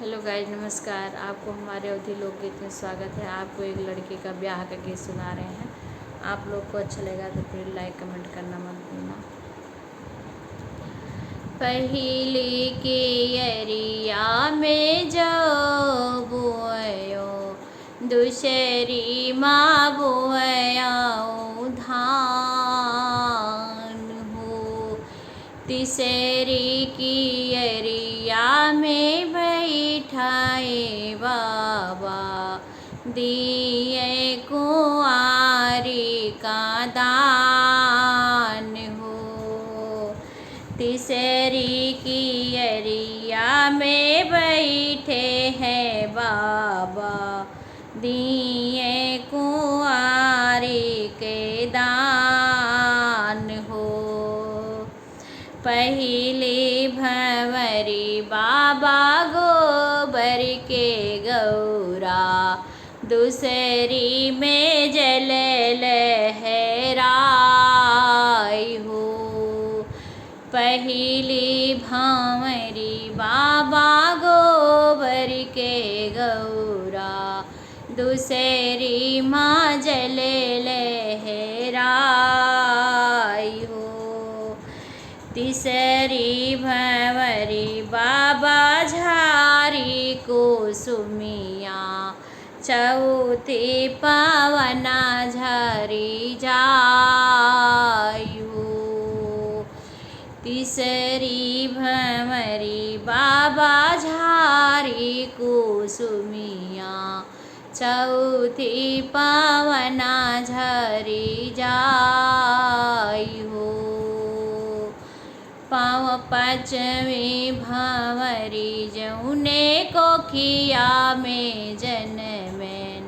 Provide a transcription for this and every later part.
Hello guys, नमस्कार। आपको हमारे अवधि लोकगीत में स्वागत है। आपको एक लड़के का ब्याह का गीत सुना रहे हैं। आप लोग को अच्छा लगा तो फिर लाइक कमेंट करना मत भूलना। पहली की अरिया में जो बुआयो, दूसरी माँ बुआयो धान हो। तीसरी की अरिया में बैठाए बाबा, दिए कुंवारी का दान हो। तीसरी की अरिया में बैठे हैं बाबा, दिए कुंवारी के दान हो। पहली भंवरी बाबा गोबर के गौरा, दूसरी में जल लहराई हो। पहली भंवरी बाबा गोबर के गौरा, दूसरी माँ जल लहराई हो। तीसरी भंवरी बाबा झारी कुसुमिया, चौथी पवना झारी जायु। तीसरी भंवरी बाबा झारी कुसुमिया, चौथी पवना झारी जायु। पाँचवीं भंवरी जौने कोखिया में जनमेन,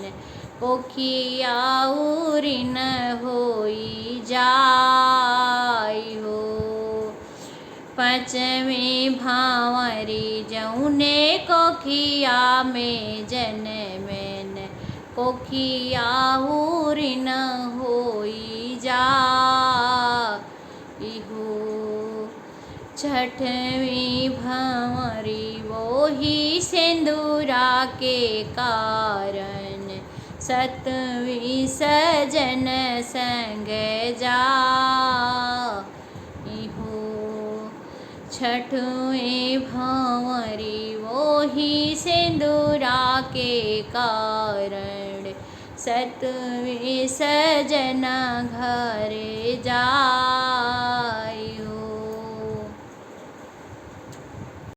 कोखिया उरी न होई जाई हो। पाँचवीं भंवरी जौने कोखिया में जनमेन, कोखिया उरी न होई जाई हो। छठवीं भंवरी वही सिंदूरा के कारण, सतवीं सजन संग जाई हो। छठवीं भंवरी वही सिंदूरा के कारण, सतवीं सजना घर जा